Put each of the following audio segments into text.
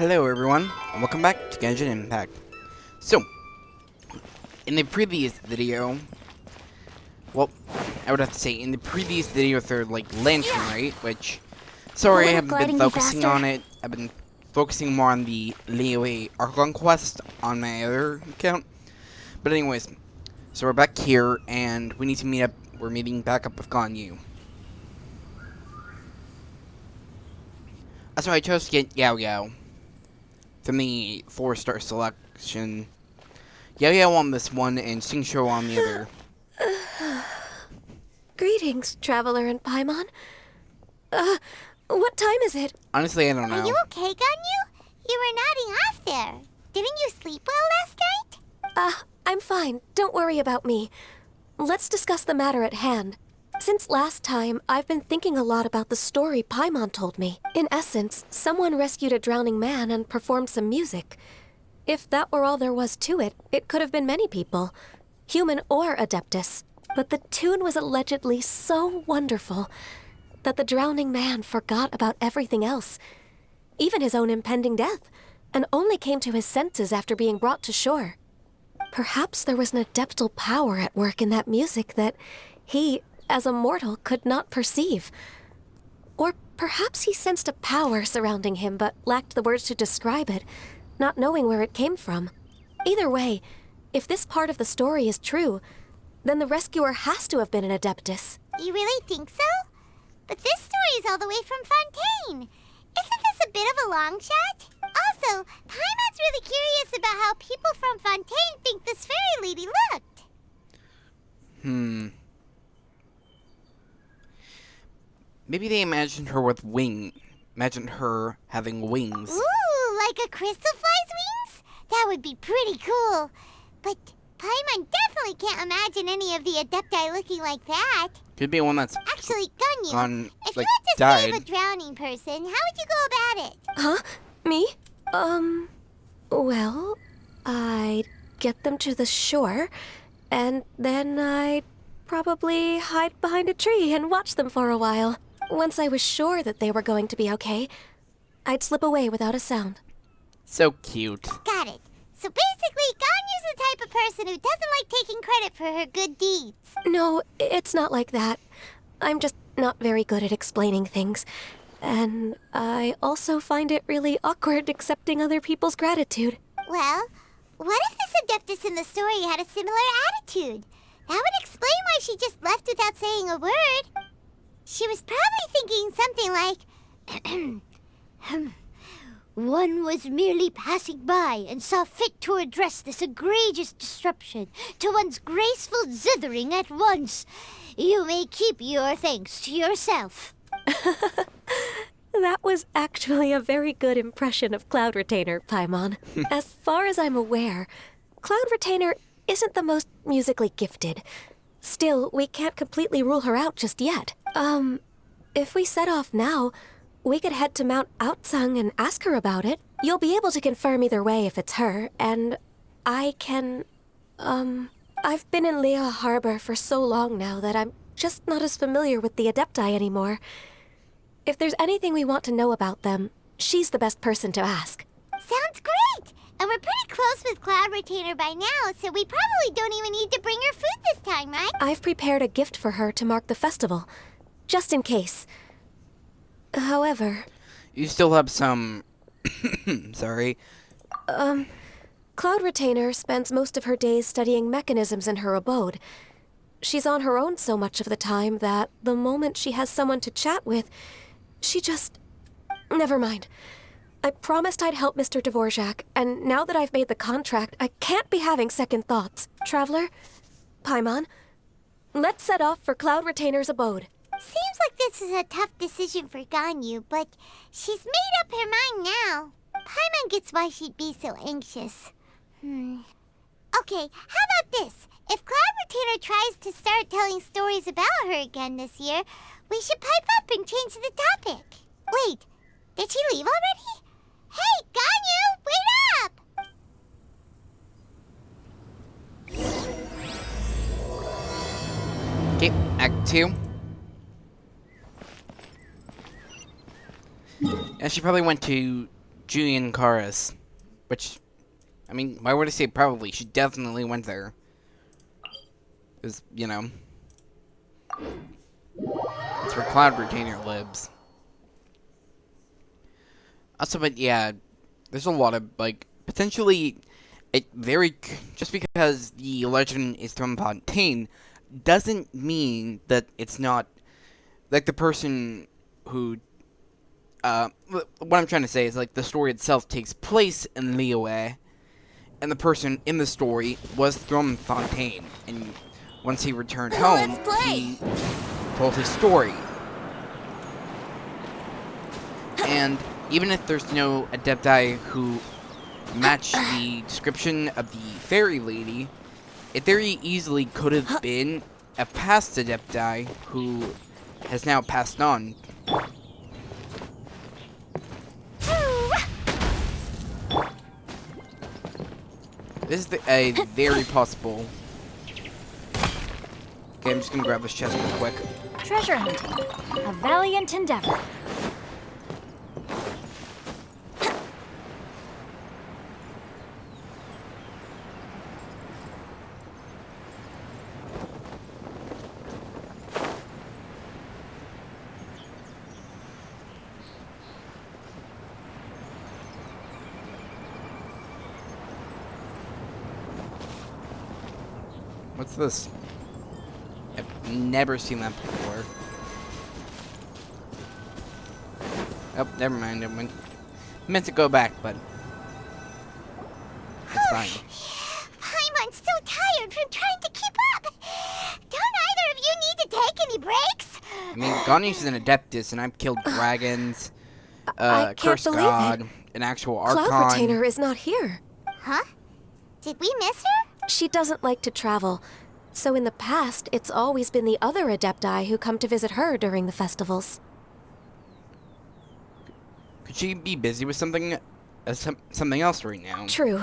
Hello everyone, and welcome back to Genshin Impact. So, in the previous video, well, I would have to say, in the previous video for, Lantern Rite, which, sorry I haven't been focusing on it. I've been focusing more on the Liyue Archon quest on my other account. But anyways, so we're back here, and we need to meet up, we're meeting back up with Ganyu. So I chose to get Yao Yao from the 4-star selection. Yao Yao on this one, and Xingqiu on the other. Greetings, Traveler and Paimon. What time is it? Honestly, I don't know. Are you okay, Ganyu? You were nodding off there. Didn't you sleep well last night? I'm fine. Don't worry about me. Let's discuss the matter at hand. Since last time, I've been thinking a lot about the story Paimon told me. In essence, someone rescued a drowning man and performed some music. If that were all there was to it, it could have been many people, human or Adeptus. But the tune was allegedly so wonderful that the drowning man forgot about everything else, even his own impending death, and only came to his senses after being brought to shore. Perhaps there was an adeptal power at work in that music that he, as a mortal, could not perceive. Or perhaps he sensed a power surrounding him but lacked the words to describe it, not knowing where it came from. Either way, if this part of the story is true, then the rescuer has to have been an Adeptus. You really think so? But this story is all the way from Fontaine. Isn't this a bit of a long shot? Also, Paimon's really curious about how people from Fontaine think this fairy lady looked. Maybe they imagined her with imagined her having wings. Ooh, like a crystal fly's wings? That would be pretty cool. But Paimon definitely can't imagine any of the Adepti looking like that. Could be one that's Actually, Ganyu, if you had to died. save a drowning person, how would you go about it? Huh? Me? Well, I'd get them to the shore, and then I'd probably hide behind a tree and watch them for a while. Once I was sure that they were going to be okay, I'd slip away without a sound. So cute. Got it. So basically, Ganyu's the type of person who doesn't like taking credit for her good deeds. No, it's not like that. I'm just not very good at explaining things. And I also find it really awkward accepting other people's gratitude. Well, what if this Adeptus in the story had a similar attitude? That would explain why she just left without saying a word. She was probably thinking something like, one was merely passing by and saw fit to address this egregious disruption to one's graceful zithering at once. You may keep your thanks to yourself. That was actually a very good impression of Cloud Retainer, Paimon. As far as I'm aware, Cloud Retainer isn't the most musically gifted. Still, we can't completely rule her out just yet. If we set off now, we could head to Mount Outsung and ask her about it. You'll be able to confirm either way if it's her, and I can, I've been in Lea Harbor for so long now that I'm just not as familiar with the Adepti anymore. If there's anything we want to know about them, she's the best person to ask. Sounds great! And we're pretty close with Cloud Retainer by now, so we probably don't even need to bring her food this time, right? I've prepared a gift for her to mark the festival, just in case. However... You still have some... sorry. Cloud Retainer spends most of her days studying mechanisms in her abode. She's on her own so much of the time that the moment she has someone to chat with, she just... Never mind. I promised I'd help Mr. Dvorak, and now that I've made the contract, I can't be having second thoughts. Traveler, Paimon, let's set off for Cloud Retainer's abode. Seems like this is a tough decision for Ganyu, but she's made up her mind now. Paimon gets why she'd be so anxious. Okay, how about this? If Cloud Retainer tries to start telling stories about her again this year, we should pipe up and change the topic. Wait, did she leave already? Hey, Ganyu, wait up! Okay, Act 2. And she probably went to Julian Karas. Which, I mean, why would I say probably? She definitely went there. Because, you know, it's where Cloud Retainer lives. Also, but yeah, there's a lot of, like, potentially, just because the legend is from Fontaine, doesn't mean that it's not, like, the person who, what I'm trying to say is, like, the story itself takes place in Liyue, and the person in the story was from Fontaine, and once he returned home, he told his story. And even if there's no Adepti who match the description of the fairy lady, it very easily could have been a past Adepti who has now passed on. This is a very possible. Okay, I'm just gonna grab this chest real quick. Treasure hunting, a valiant endeavor. What's this? I've never seen that before. Oh, never mind. I meant to go back, but it's fine. Paimon's so tired from trying to keep up. Don't either of you need to take any breaks? I mean, Ganesh is an Adeptus, and I've killed dragons, I can't Cursed believe God, it. an actual Cloud Archon. Retainer is not here. Huh? Did we miss her? She doesn't like to travel, so in the past, it's always been the other Adepti who come to visit her during the festivals. Could she be busy with something else right now? True.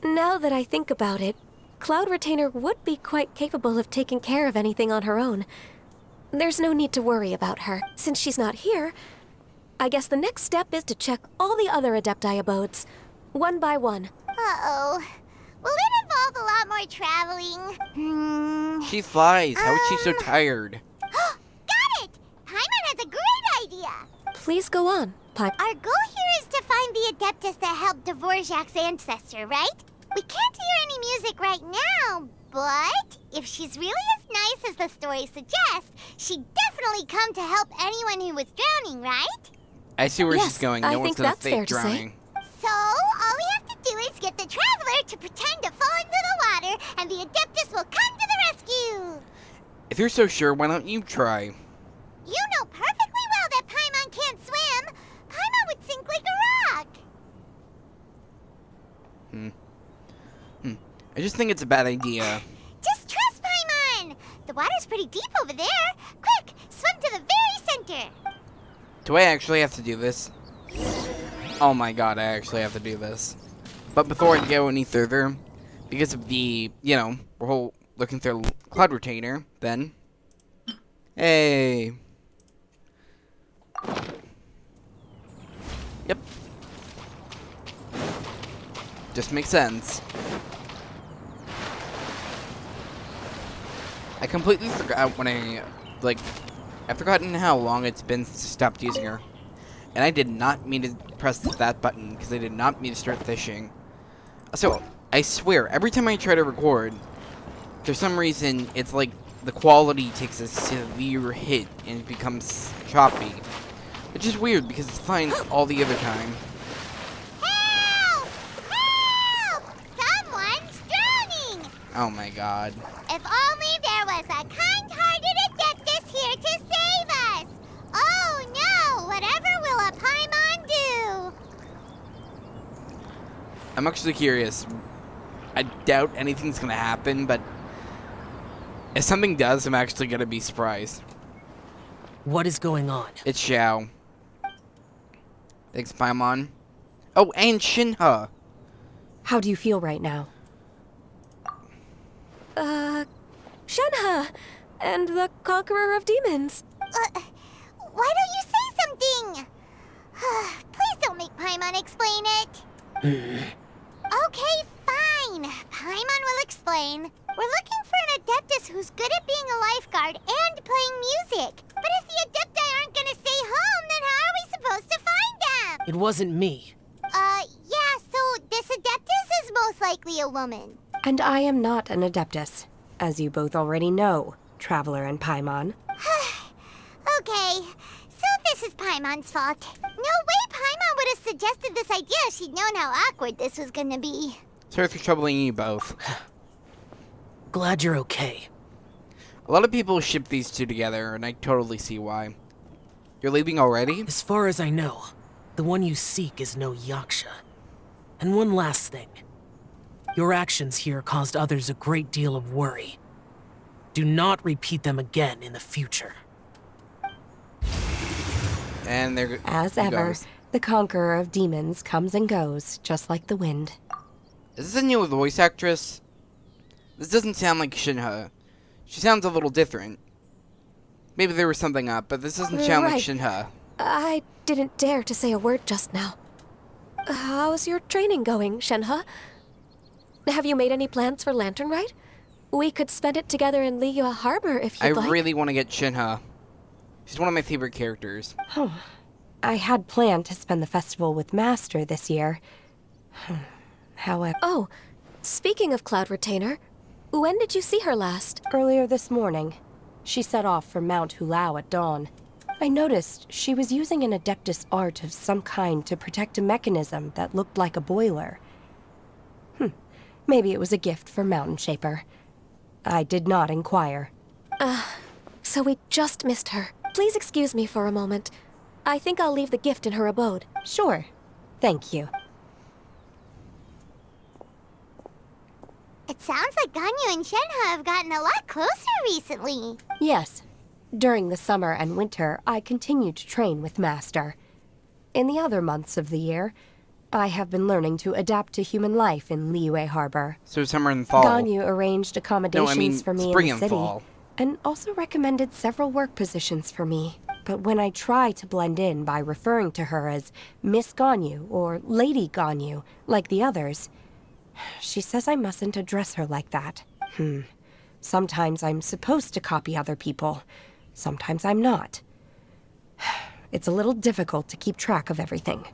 Now that I think about it, Cloud Retainer would be quite capable of taking care of anything on her own. There's no need to worry about her. Since she's not here, I guess the next step is to check all the other Adepti abodes, one by one. Uh-oh. Will it involve a lot more traveling? She flies. How is she so tired? Got it! Paimon has a great idea! Please go on, Paimon. Our goal here is to find the Adeptus that helped Dvorak's ancestor, right? We can't hear any music right now, but if she's really as nice as the story suggests, she'd definitely come to help anyone who was drowning, right? I see where Yes, she's going. I No one's think gonna that's fair fake to say. drowning. So, all we have to do is get the Traveler to pretend to fall into the water, and the Adeptus will come to the rescue! If you're so sure, why don't you try? You know perfectly well that Paimon can't swim! Paimon would sink like a rock! I just think it's a bad idea. Just trust Paimon! The water's pretty deep over there. Quick, swim to the very center! Do I actually have to do this? Oh my god, I actually have to do this. But before I go any further, because of the, you know, we're whole looking through Cloud Retainer, then. Hey. Yep. Just makes sense. I completely forgot when I've forgotten how long it's been since I stopped using her. And I did not mean to press that button, because I did not mean to start fishing. So, I swear, every time I try to record, for some reason, it's like the quality takes a severe hit and it becomes choppy. Which is weird, because it's fine all the other time. Help! Help! Someone's drowning! Oh my god. If only there was a kind-hearted Adeptus here to save us! Oh no! Whatever will a Paimon do? I'm actually curious. I doubt anything's gonna happen, but if something does, I'm actually gonna be surprised. What is going on? It's Xiao. Thanks, Paimon. Oh, and Shinha. How do you feel right now? Shenhe, and the Conqueror of Demons. Why don't you say something? Please don't make Paimon explain Okay, fine. Paimon will explain. We're looking for an Adeptus who's good at being a lifeguard and playing music. But if the Adepti aren't gonna stay home, then how are we supposed to find them? It wasn't me. Yeah, so this Adeptus is most likely a woman. And I am not an Adeptus, as you both already know, Traveler and Paimon. Okay, so this is Paimon's fault. No way Paimon would have suggested this idea if she'd known how awkward this was gonna be. Sorry for troubling you both. Glad you're okay. A lot of people ship these two together, and I totally see why. You're leaving already? As far as I know, the one you seek is no Yaksha. And one last thing. Your actions here caused others a great deal of worry. Do not repeat them again in the future. And there As he ever, goes. the conqueror of demons comes and goes, just like the wind. Is this a new voice actress? This doesn't sound like Shinha. She sounds a little different. Maybe there was something up, but this doesn't sound like Right. Shinha. I didn't dare to say a word just now. How's your training going, Shenhe? Have you made any plans for Lantern Rite? We could spend it together in Liyue Harbor if I you'd like. really want to get Shinha. She's one of my favorite characters. I had planned to spend the festival with Master this year. However, Oh, speaking of Cloud Retainer, when did you see her last? earlier this morning, she set off for Mount Hulao at dawn. I noticed she was using an Adeptus art of some kind to protect a mechanism that looked like a boiler. Maybe it was a gift for Mountain Shaper. I did not inquire. So we just missed her. Please excuse me for a moment. I think I'll leave the gift in her abode. Sure. Thank you. It sounds like Ganyu and Shenhe have gotten a lot closer recently. Yes. During the summer and winter, I continue to train with Master. In the other months of the year, I have been learning to adapt to human life in Liyue Harbor. So summer and fall. Ganyu arranged accommodations for me spring in the and city, fall. and also recommended several work positions for me. But when I try to blend in by referring to her as Miss Ganyu or Lady Ganyu, like the others, she says I mustn't address her like that. Sometimes I'm supposed to copy other people. Sometimes I'm not. It's a little difficult to keep track of everything.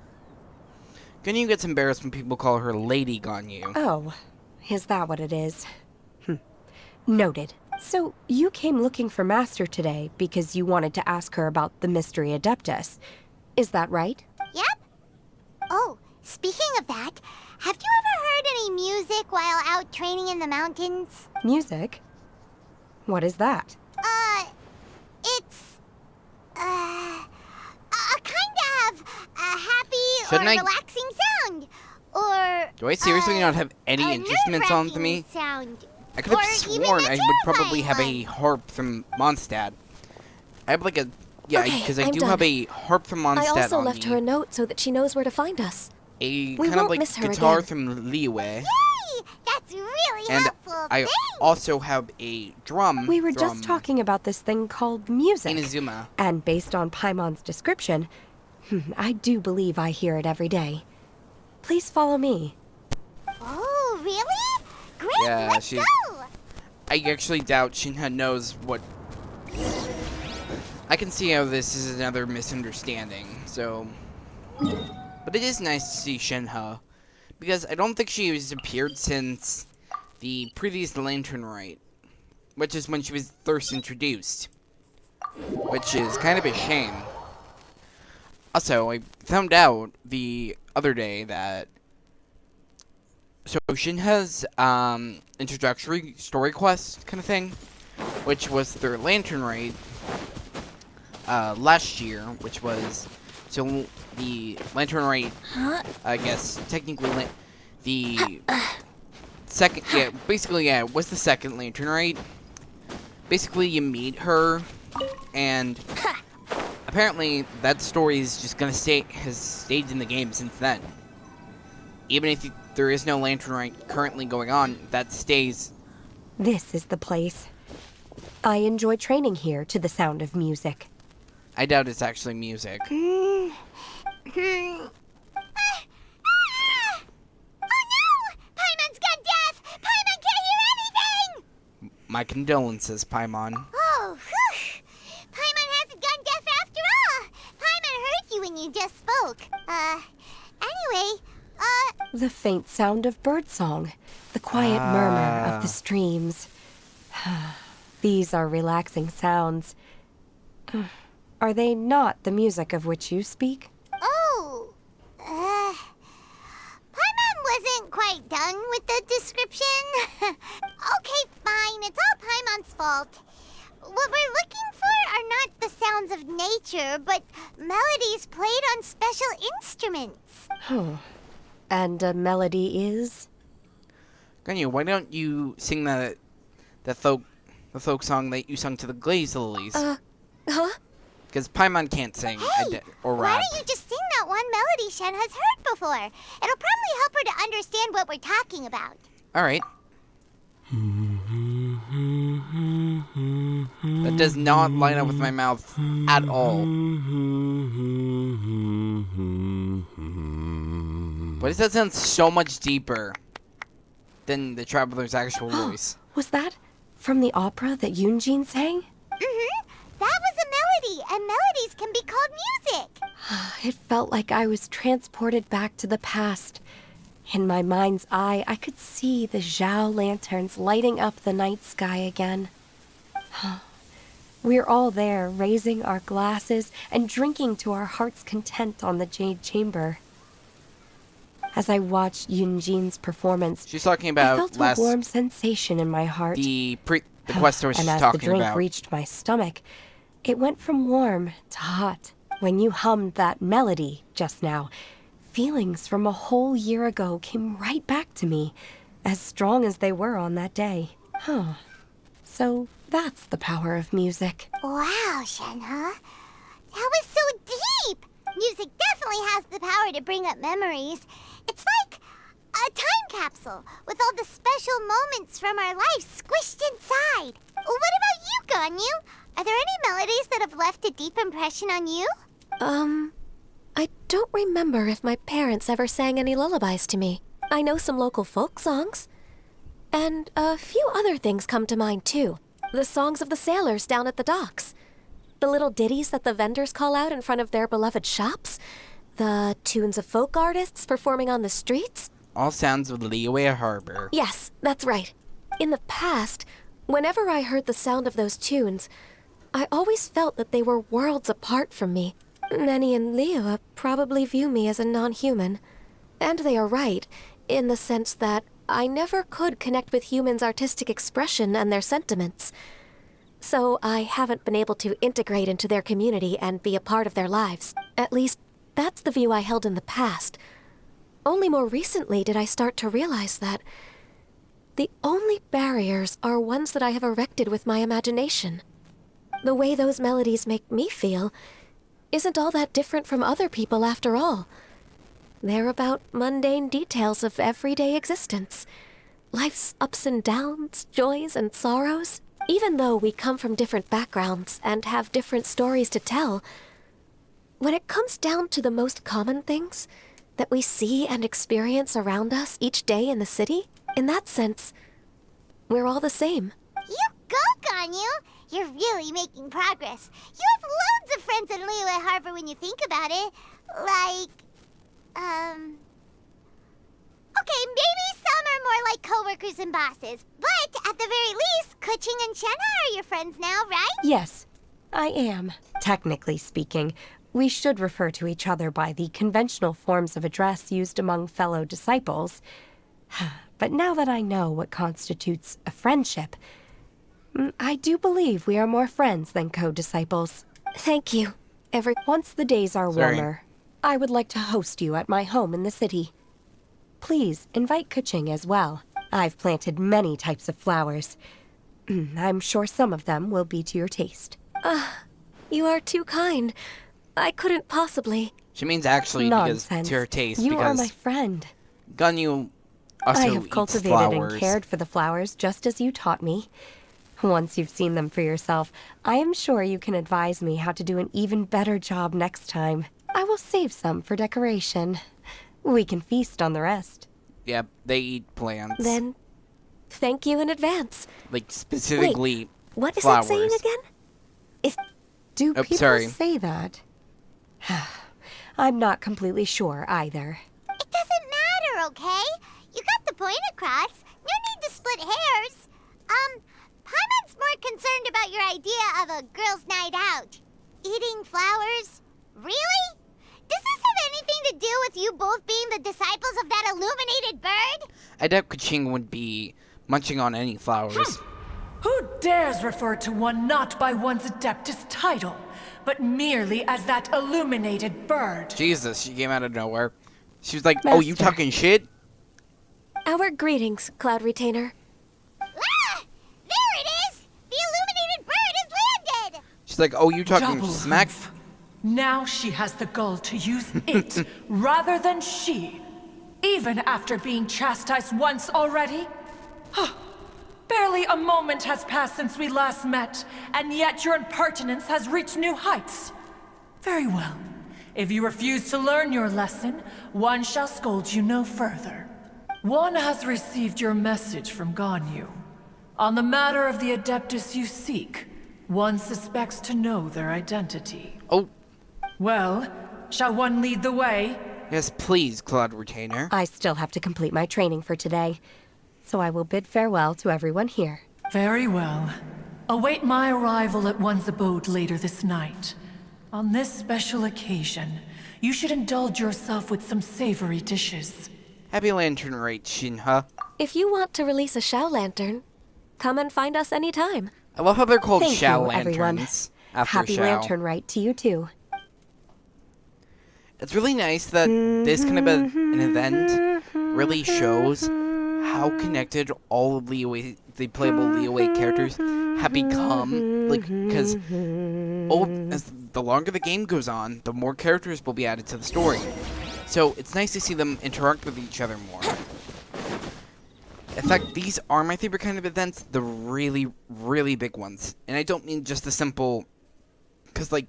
Ganyu gets embarrassed when people call her Lady Ganyu. Oh, is that what it is? Noted. So, you came looking for Master today because you wanted to ask her about the Mystery Adeptus. Is that right? Yep. Oh, speaking of that, have you ever heard any music while out training in the mountains? Music? What is that? It's, a kind of a happy Shouldn't or I- relaxing sound. Or, Do I seriously not have any a instruments on to nerve-wracking me? sound. I could have Or even sworn a I would probably have a terrifying one. harp from Mondstadt. I have like a... Yeah, Okay, because I I'm do done. have a harp from Mondstadt I also on left me. her a note so that she knows where to find us. A We kind of won't like miss her guitar again. from Liyue. Yay! That's really And helpful. I Thanks. also have a drum We were from just talking about this thing called music. Inazuma. And based on Paimon's description, I do believe I hear it every day. Please follow me. Oh, really? Great, Yeah, let's she- go! I actually doubt Shinha knows what... I can see how this is another misunderstanding, so... But it is nice to see Shinha, because I don't think she has appeared since the previous Lantern Rite, which is when she was first introduced, which is kind of a shame. Also, I found out the other day that so Shinha's introductory story quest kind of thing, which was their Lantern Rite last year, which was so the Lantern Rite, I guess technically the second, it was the second Lantern Rite. Basically, you meet her, and apparently that story is just gonna has stayed in the game since then. Even if there is no Lantern Rite currently going on, that stays. This is the place. I enjoy training here to the sound of music. I doubt it's actually music. My condolences, Paimon. Oh, whew. Paimon hasn't gone deaf after all. Paimon heard you when you just spoke. Anyway, The faint sound of birdsong, the quiet murmur of the streams. These are relaxing sounds. Are they not the music of which you speak? oh, Paimon wasn't quite done with the description. Okay, fine, it's all Paimon's fault. What we're looking for are not the sounds of nature, but melodies played on special instruments. And a melody is? Ganyu, why don't you sing the folk song that you sung to the Glaze Lilies? Huh? Because Paimon can't sing or Why rap. don't you just sing that one melody Shen has heard before? It'll probably help her to understand what we're talking about. All right. That does not line up with my mouth at all. Why does that sound so much deeper than the Traveler's actual voice? Was that from the opera that Yunjin sang? That was a melody, and melodies can be called music. It felt like I was transported back to the past. In my mind's eye, I could see the Zhao lanterns lighting up the night sky again. We're all there, raising our glasses and drinking to our heart's content on the Jade Chamber. As I watched Yunjin's performance, She's talking I about felt a warm sensation in my heart. the quest I was And as the talking drink about. reached my stomach, it went from warm to hot. When you hummed that melody just now, feelings from a whole year ago came right back to me, as strong as they were on that day. So that's the power of music. Wow, Shenhe. That was so deep. Music definitely has the power to bring up memories. It's like a time capsule with all the special moments from our lives squished inside. What about you, Ganyu? Are there any melodies that have left a deep impression on you? I don't remember if my parents ever sang any lullabies to me. I know some local folk songs. And a few other things come to mind, too. The songs of the sailors down at the docks. The little ditties that the vendors call out in front of their beloved shops. The tunes of folk artists performing on the streets. All sounds of Liyue Harbor. Yes, that's right. In the past, whenever I heard the sound of those tunes, I always felt that they were worlds apart from me. Nenny and Liyue probably view me as a non-human. And they are right, in the sense that I never could connect with humans' artistic expression and their sentiments. So I haven't been able to integrate into their community and be a part of their lives. At least, that's the view I held in the past. Only more recently did I start to realize that the only barriers are ones that I have erected with my imagination. The way those melodies make me feel isn't all that different from other people after all. They're about mundane details of everyday existence. Life's ups and downs, joys and sorrows. Even though we come from different backgrounds and have different stories to tell, when it comes down to the most common things that we see and experience around us each day in the city, in that sense, we're all the same. You go, Ganyu! You're really making progress. You have loads of friends in Liyue Harbor when you think about it. Like, okay, maybe some are more like coworkers and bosses. But at the very least, Kuching and Shenhe are your friends now, right? Yes, I am. Technically speaking, we should refer to each other by the conventional forms of address used among fellow disciples. But now that I know what constitutes a friendship, I do believe we are more friends than co-disciples. Thank you. Once the days are Sorry. warmer, I would like to host you at my home in the city. Please invite Kuching as well. I've planted many types of flowers. I'm sure some of them will be to your taste. You are too kind. I couldn't possibly. She means actually Nonsense. because to her taste. You are because my friend. Ganyu also I have eats cultivated flowers. and cared for the flowers just as you taught me. Once you've seen them for yourself, I am sure you can advise me how to do an even better job next time. I will save some for decoration. We can feast on the rest. Yep, they eat plants. Then, Thank you in advance. Like, specifically What is flowers. it saying again? Do Oh, people sorry. say that? I'm not completely sure either. It doesn't matter, okay? You got the point across. No need to split hairs. Paimon's more concerned about your idea of a girls' night out. Eating flowers? Really? Does this have anything to do with you both being the disciples of that illuminated bird? I doubt Kaching would be munching on any flowers. Who dares refer to one not by one's Adeptus title, but merely as that illuminated bird? Jesus, she came out of nowhere. She was like, oh, you Master. talking shit? Our greetings, Cloud Retainer. Ah! There it is! The illuminated bird has landed! She's like, oh, you talking Double smack? hoof. Now she has the gall to use it rather than she, even after being chastised once already. Barely a moment has passed since we last met, and yet your impertinence has reached new heights. Very well. If you refuse to learn your lesson, one shall scold you no further. One has received your message from Ganyu. On the matter of the Adeptus you seek, one suspects to know their identity. Oh, Well, shall one lead the way? yes, please, Cloud Retainer. I still have to complete my training for today, so I will bid farewell to everyone here. Very well. Await my arrival at one's abode later this night. On this special occasion, you should indulge yourself with some savory dishes. Happy Lantern Rite, Shinha. If you want to release a Shao Lantern, come and find us anytime. I love how they're called Thank Shao you, Lanterns. everyone. After Happy Shao. Lantern Rite to you too. It's really nice that this kind of an event really shows how connected all of the playable Liyue characters have become. Like, because as the longer the game goes on, the more characters will be added to the story. So it's nice to see them interact with each other more. In fact, these are my favorite kind of events, the really, really big ones. And I don't mean just the simple... Because, like,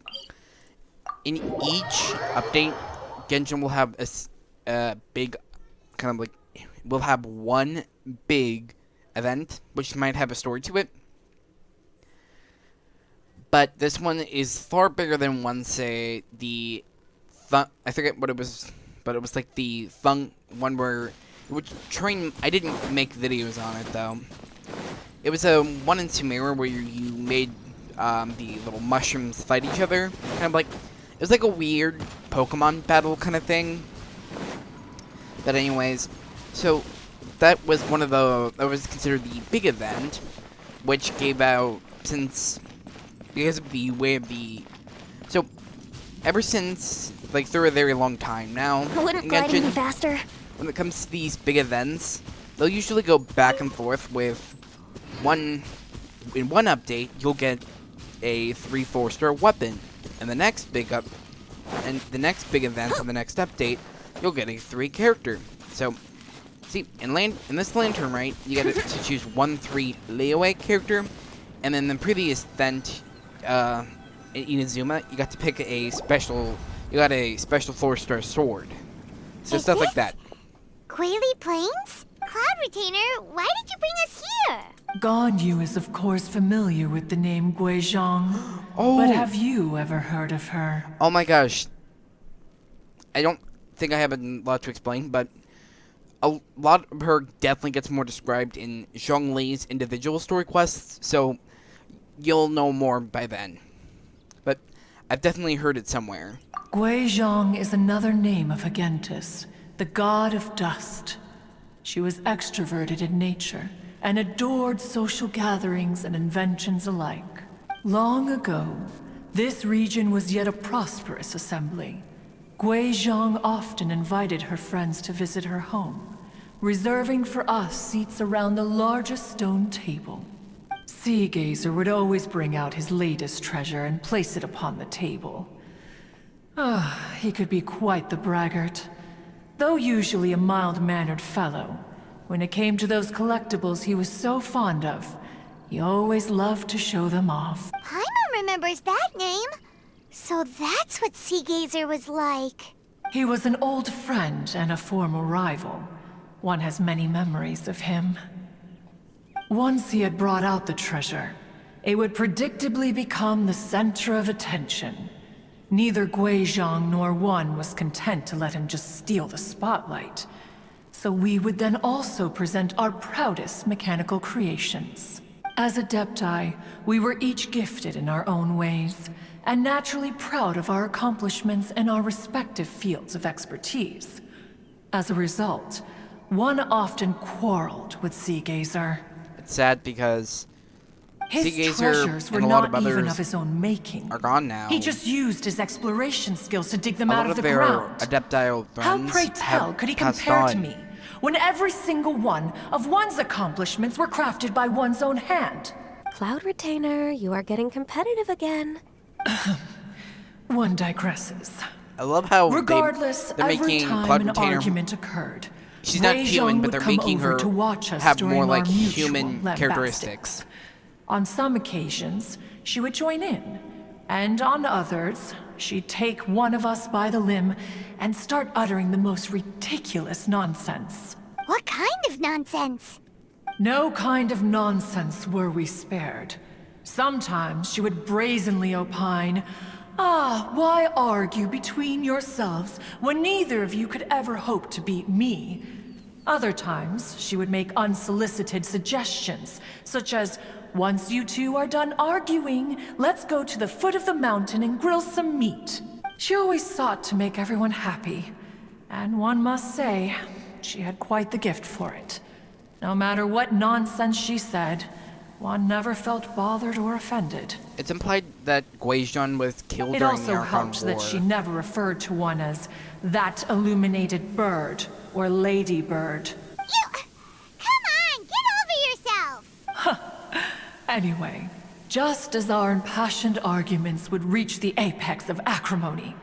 in each update, Genshin will have a big, kind of like, will have one big event, which might have a story to it. But this one is far bigger than one, say, I forget what it was, but it was like the one where, which train, I didn't make videos on it though. It was a 1 and 2 mirror where you made the little mushrooms fight each other, kind of like, it was like a weird Pokemon battle kind of thing. But anyways, so that was that was considered the big event, which gave out, because of the way of the, so ever since, like, through a very long time now, Wouldn't gliding be Genshin, faster? when it comes to these big events, they'll usually go back and forth with in one update, you'll get a 3-4 star weapon. And the next big event on the next update, you'll get a 3 character. So, see, in this Lantern Rite, you get to choose 1-3 Liyue character, and then the previous event, in Inazuma, you got to pick a special 4-star sword. So Is stuff like this that. Quaily Plains? Cloud Retainer, why did you bring us here? Ganyu is of course familiar with the name Guizhong, Oh. but have you ever heard of her? Oh my gosh. I don't think I have a lot to explain, but a lot of her definitely gets more described in Zhongli's individual story quests, so you'll know more by then. But I've definitely heard it somewhere. Guizhong is another name of Agentis, the god of dust. She was extroverted in nature and adored social gatherings and inventions alike. Long ago, this region was yet a prosperous assembly. Guizhong often invited her friends to visit her home, reserving for us seats around the largest stone table. Sea Gazer would always bring out his latest treasure and place it upon the table. He could be quite the braggart. Though usually a mild-mannered fellow, when it came to those collectibles he was so fond of, he always loved to show them off. Paimon remembers that name. So that's what Sea Gazer was like. He was an old friend and a former rival. One has many memories of him. Once he had brought out the treasure, it would predictably become the center of attention. Neither Guizhong nor One was content to let him just steal the spotlight. So we would then also present our proudest mechanical creations. As Adepti, we were each gifted in our own ways, and naturally proud of our accomplishments in our respective fields of expertise. As a result, One often quarreled with Seagazer. It's sad because His Seagazer treasures were and a lot not of even others of his own making. are gone now. He just used his exploration skills to dig them A out lot of of the their ground. Adeptile How friends pray tell have could he passed compare to on. me, when every single one of One's accomplishments were crafted by One's own hand? Cloud Retainer, you are getting competitive again. One digresses. I love how Regardless, they're every making time Cloud an Retainer. argument occurred, She's not Wei human, Zhong but would they're come making over her to watch us have during more our like mutual human lambastics. characteristics. On some occasions, she would join in, and on others, she'd take one of us by the limb and start uttering the most ridiculous nonsense. What kind of nonsense? No kind of nonsense were we spared. Sometimes she would brazenly opine, why argue between yourselves when neither of you could ever hope to beat me? Other times, she would make unsolicited suggestions, such as, once you two are done arguing, let's go to the foot of the mountain and grill some meat. She always sought to make everyone happy, and one must say, she had quite the gift for it. No matter what nonsense she said, One never felt bothered or offended. It's implied that Guizhong was killed It during also the Archon helped War. that she never referred to One as that illuminated bird or lady bird. Come on, get over yourself! Anyway, just as our impassioned arguments would reach the apex of acrimony,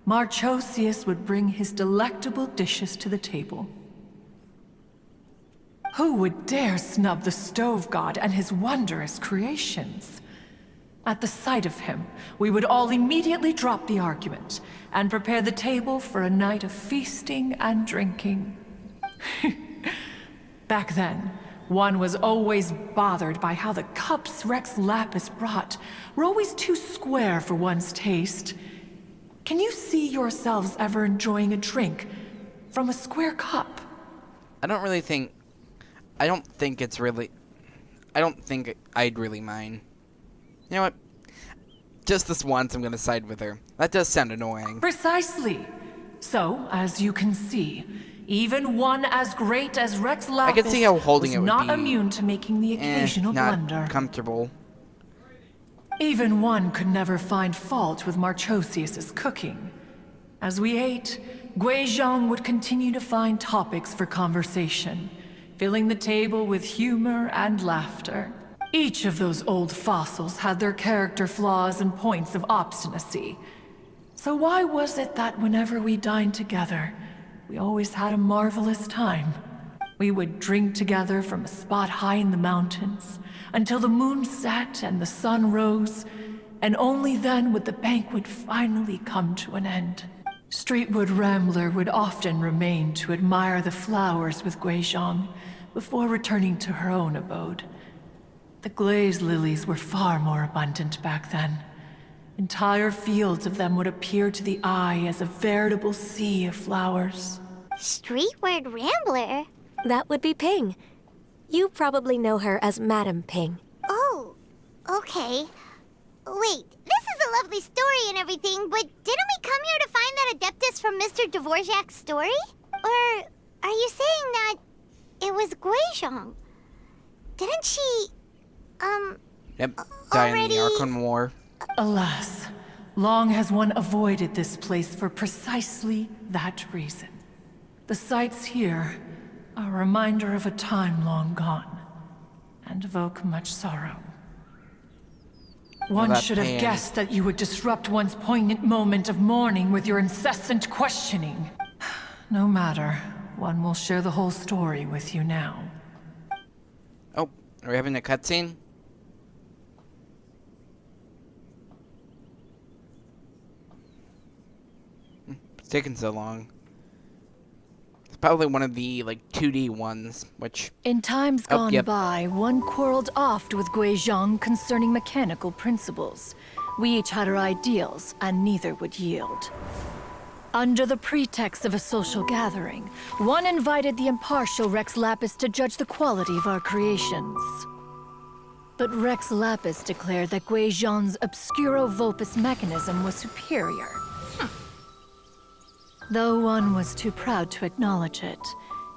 Marchosius would bring his delectable dishes to the table. Who would dare snub the stove god and his wondrous creations? At the sight of him, we would all immediately drop the argument and prepare the table for a night of feasting and drinking. Back then, One was always bothered by how the cups Rex Lapis brought were always too square for One's taste. Can you see yourselves ever enjoying a drink from a square cup? I don't think I'd really mind. You know what? Just this once, I'm gonna side with her. That does sound annoying. Precisely. So, as you can see, even one as great as Rex Lapis I can see how holding was it would not be, immune to making the occasional not blunder. comfortable. Even One could never find fault with Marchosius's cooking. As we ate, Guizhong would continue to find topics for conversation, filling the table with humor and laughter. Each of those old fossils had their character flaws and points of obstinacy. So why was it that whenever we dined together, we always had a marvelous time? We would drink together from a spot high in the mountains, until the moon set and the sun rose, and only then would the banquet finally come to an end. Streetwood Rambler would often remain to admire the flowers with Guizhong before returning to her own abode. The glaze lilies were far more abundant back then. Entire fields of them would appear to the eye as a veritable sea of flowers. Streetward Rambler? That would be Ping. You probably know her as Madam Ping. Oh, okay. Wait, this is a lovely story and everything, but didn't we come here to find that Adeptus from Mr. Dvorak's story? Or are you saying that it was Guizhong? Didn't she, Yep, die in already- the Archon War. Alas, long has one avoided this place for precisely that reason. The sights here are a reminder of a time long gone, and evoke much sorrow. One that should have pan. guessed that you would disrupt one's poignant moment of mourning with your incessant questioning. No matter, one will share the whole story with you now. Oh, are we having a cutscene? It's taking so long. Probably one of the, like, 2D ones, which... In times Oh, gone yep. by, one quarreled oft with Guizhong concerning mechanical principles. We each had our ideals, and neither would yield. Under the pretext of a social gathering, one invited the impartial Rex Lapis to judge the quality of our creations. But Rex Lapis declared that Guizhong's Obscuro Vulpus mechanism was superior. Though one was too proud to acknowledge it,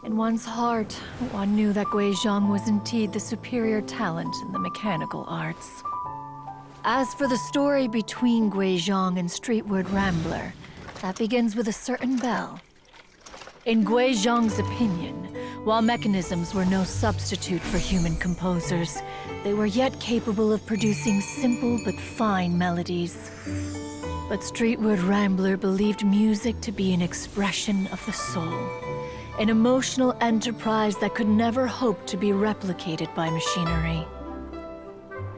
in one's heart, one knew that Guizhong was indeed the superior talent in the mechanical arts. As for the story between Guizhong and Streetward Rambler, that begins with a certain bell. In Guizhong's opinion, while mechanisms were no substitute for human composers, they were yet capable of producing simple but fine melodies. But Streetward Rambler believed music to be an expression of the soul, an emotional enterprise that could never hope to be replicated by machinery.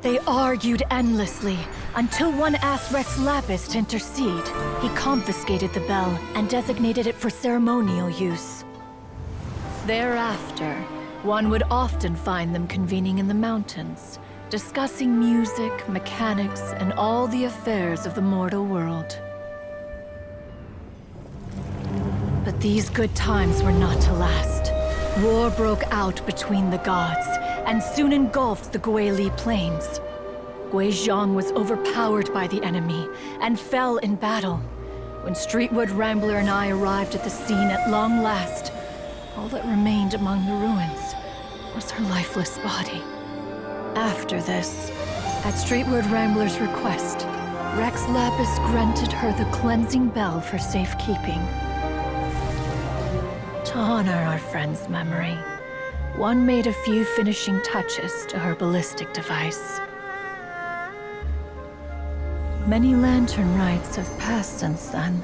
They argued endlessly, until one asked Rex Lapis to intercede. He confiscated the bell and designated it for ceremonial use. Thereafter, one would often find them convening in the mountains, discussing music, mechanics, and all the affairs of the mortal world. But these good times were not to last. War broke out between the gods, and soon engulfed the Guili Plains. Guizhong was overpowered by the enemy, and fell in battle. When Streetwood Rambler and I arrived at the scene at long last, all that remained among the ruins was her lifeless body. After this, at Streetward Rambler's request, Rex Lapis granted her the cleansing bell for safekeeping. To honor our friend's memory, one made a few finishing touches to her ballistic device. Many lantern rites have passed since then.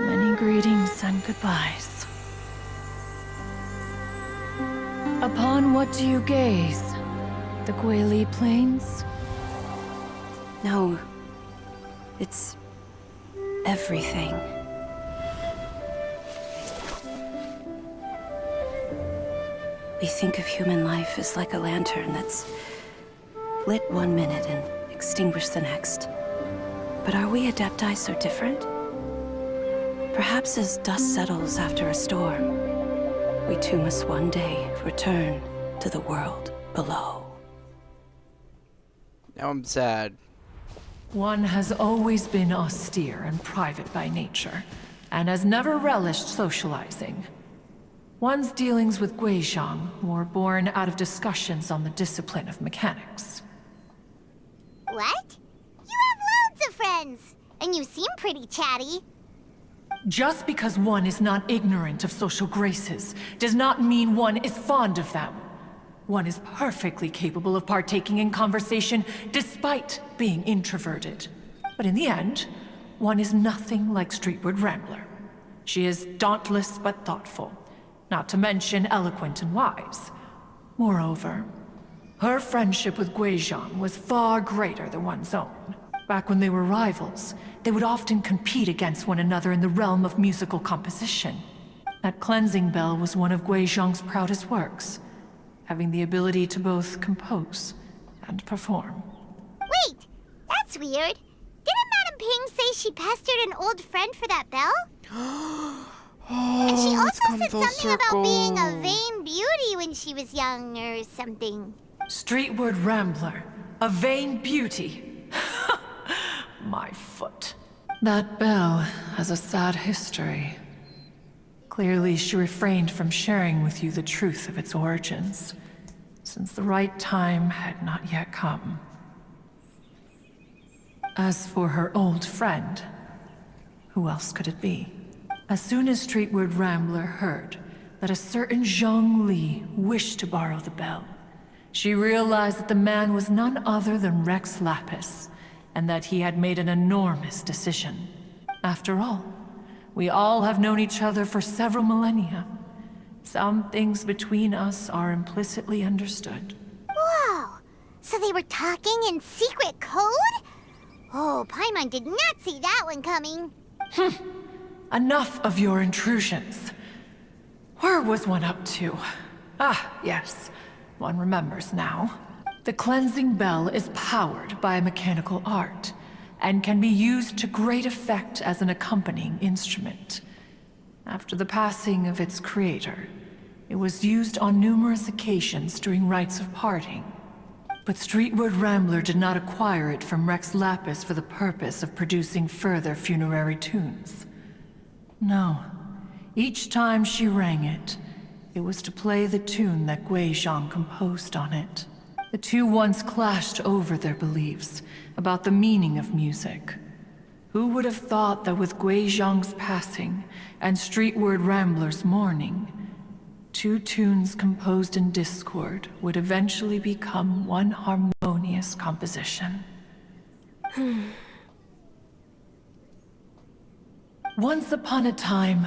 Many greetings and goodbyes. Upon what do you gaze? The Guili Plains? No. It's everything. We think of human life as like a lantern that's lit one minute and extinguished the next. But are we Adepti so different? Perhaps as dust settles after a storm, we too must one day return to the world below. Now I'm sad. One has always been austere and private by nature, and has never relished socializing. One's dealings with Guizhong were born out of discussions on the discipline of mechanics. What? You have loads of friends, and you seem pretty chatty. Just because one is not ignorant of social graces does not mean one is fond of them. One is perfectly capable of partaking in conversation despite being introverted. But in the end, one is nothing like Streetward Rambler. She is dauntless but thoughtful, not to mention eloquent and wise. Moreover, her friendship with Guizhong was far greater than one's own. Back when they were rivals, they would often compete against one another in the realm of musical composition. That cleansing bell was one of Guizhong's proudest works, having the ability to both compose and perform. Wait, that's weird. Didn't Madame Ping say she pestered an old friend for that bell? And she also said something about being a vain beauty when she was young or something. Streetward Rambler, a vain beauty. My foot. That bell has a sad history. Clearly, she refrained from sharing with you the truth of its origins, since the right time had not yet come. As for her old friend, who else could it be? As soon as Streetward Rambler heard that a certain Zhang Li wished to borrow the bell, she realized that the man was none other than Rex Lapis, and that he had made an enormous decision. After all, we all have known each other for several millennia. Some things between us are implicitly understood. Whoa! So they were talking in secret code? Oh, Paimon did not see that one coming. Enough of your intrusions. Where was one up to? Ah, yes. One remembers now. The cleansing bell is powered by a mechanical art, and can be used to great effect as an accompanying instrument. After the passing of its creator, it was used on numerous occasions during rites of parting. But Streetward Rambler did not acquire it from Rex Lapis for the purpose of producing further funerary tunes. No. Each time she rang it, it was to play the tune that Gui Zhang composed on it. The two once clashed over their beliefs about the meaning of music. Who would have thought that with Gui Zhang's passing and Streetward Rambler's mourning, two tunes composed in discord would eventually become one harmonious composition? Once upon a time,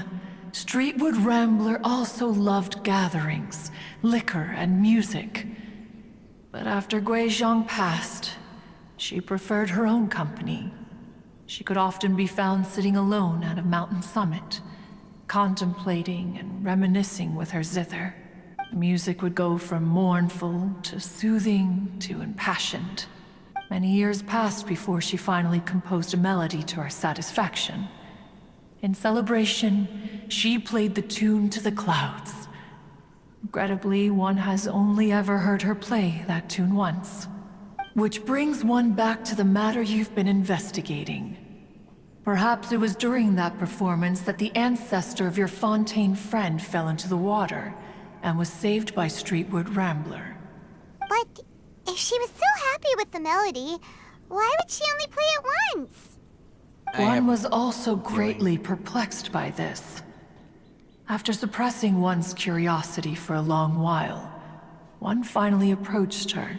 Streetward Rambler also loved gatherings, liquor, and music. But after Gui Zhang passed, she preferred her own company. She could often be found sitting alone at a mountain summit, contemplating and reminiscing with her zither. The music would go from mournful to soothing to impassioned. Many years passed before she finally composed a melody to her satisfaction. In celebration, she played the tune to the clouds. Regrettably, one has only ever heard her play that tune once. Which brings one back to the matter you've been investigating. Perhaps it was during that performance that the ancestor of your Fontaine friend fell into the water and was saved by Streetward Rambler. But if she was so happy with the melody, why would she only play it once? One was also greatly perplexed by this. After suppressing one's curiosity for a long while, one finally approached her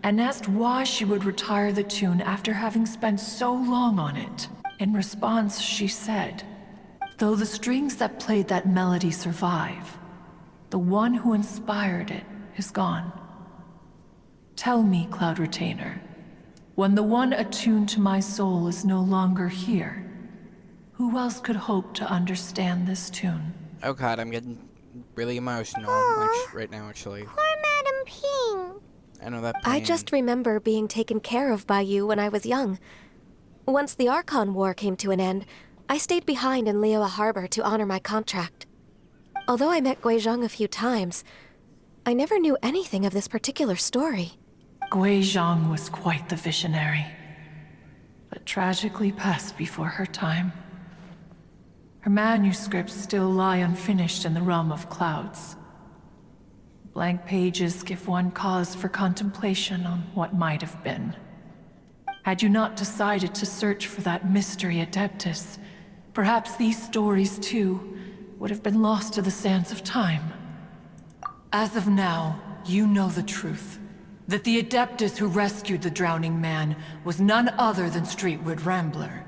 and asked why she would retire the tune after having spent so long on it. In response, she said, "Though the strings that played that melody survive, the one who inspired it is gone. Tell me, Cloud Retainer, when the one attuned to my soul is no longer here, who else could hope to understand this tune?" Oh god, I'm getting really emotional right now, actually. Poor Madam Ping. I know that I pain. just remember being taken care of by you when I was young. Once the Archon War came to an end, I stayed behind in Liyue Harbor to honor my contract. Although I met Gui Zhang a few times, I never knew anything of this particular story. Gui Zhang was quite the visionary, but tragically passed before her time. Her manuscripts still lie unfinished in the realm of clouds. Blank pages give one cause for contemplation on what might have been. Had you not decided to search for that mystery Adeptus, perhaps these stories too would have been lost to the sands of time. As of now, you know the truth. That the Adeptus who rescued the drowning man was none other than Streetward Rambler.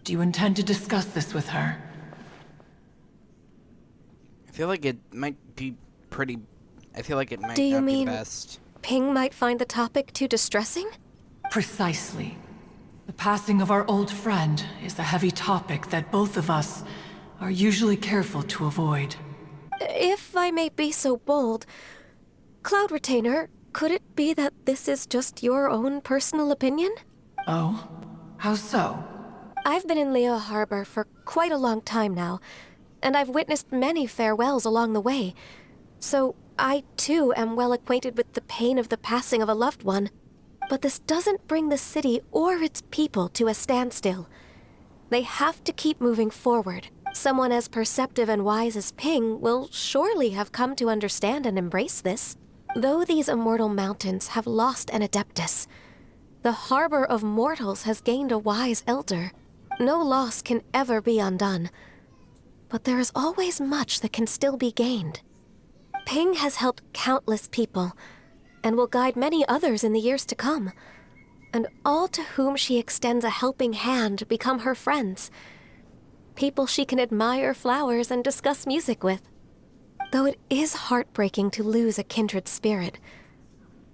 Do you intend to discuss this with her? I feel like it might be pretty... I feel like it might Do you not mean be best. Ping might find the topic too distressing? Precisely. The passing of our old friend is a heavy topic that both of us are usually careful to avoid. If I may be so bold, Cloud Retainer, could it be that this is just your own personal opinion? Oh? How so? I've been in Liyue Harbor for quite a long time now, and I've witnessed many farewells along the way, so I too am well acquainted with the pain of the passing of a loved one. But this doesn't bring the city or its people to a standstill. They have to keep moving forward. Someone as perceptive and wise as Ping will surely have come to understand and embrace this. Though these immortal mountains have lost an Adeptus, the harbor of mortals has gained a wise elder. No loss can ever be undone, but there is always much that can still be gained. Ping has helped countless people, and will guide many others in the years to come. And all to whom she extends a helping hand become her friends. People she can admire flowers and discuss music with. Though it is heartbreaking to lose a kindred spirit,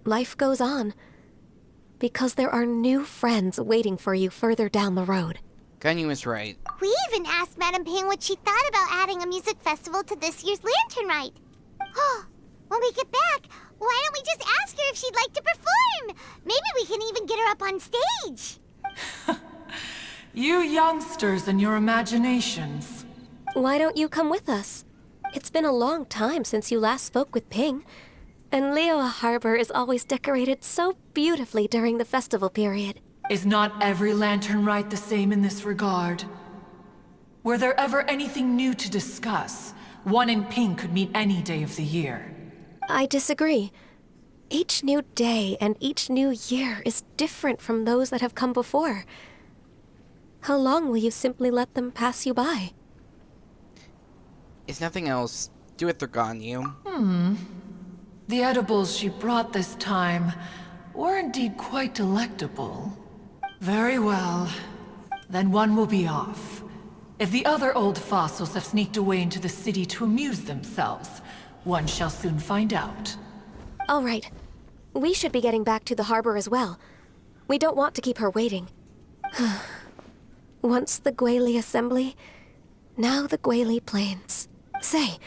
life goes on, because there are new friends waiting for you further down the road. Ganyu is right. We even asked Madame Ping what she thought about adding a music festival to this year's Lantern Rite. Oh, when we get back, why don't we just ask her if she'd like to perform? Maybe we can even get her up on stage. You youngsters and your imaginations. Why don't you come with us? It's been a long time since you last spoke with Ping. And Liyue Harbor is always decorated so beautifully during the festival period. Is not every Lantern Rite the same in this regard? Were there ever anything new to discuss? One in Ping could meet any day of the year. I disagree. Each new day and each new year is different from those that have come before. How long will you simply let them pass you by? If nothing else, do it through Ganyu. The edibles she brought this time were indeed quite delectable. Very well. Then one will be off. If the other old fossils have sneaked away into the city to amuse themselves, one shall soon find out. All right. We should be getting back to the harbor as well. We don't want to keep her waiting. Once the Guili Assembly, now the Guili Plains. Say,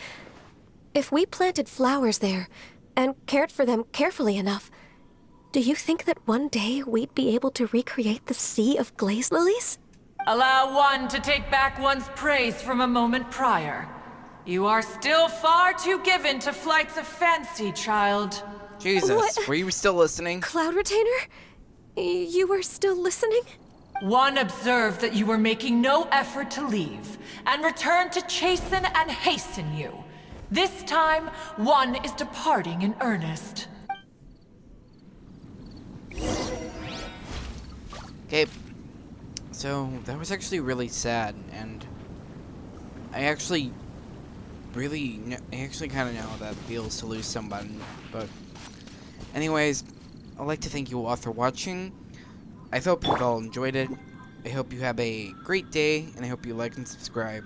if we planted flowers there and cared for them carefully enough, do you think that one day we'd be able to recreate the Sea of Glaze Lilies? Allow one to take back one's praise from a moment prior. You are still far too given to flights of fancy, child. Jesus, What? were you still listening? Cloud Retainer? You were still listening? One observed that you were making no effort to leave, and returned to chasten and hasten you. This time, one is departing in earnest. Okay, so that was actually really sad, and I actually kind of know how that feels to lose somebody, but anyways, I'd like to thank you all for watching. I hope you've all enjoyed it. I hope you have a great day, and I hope you like and subscribe.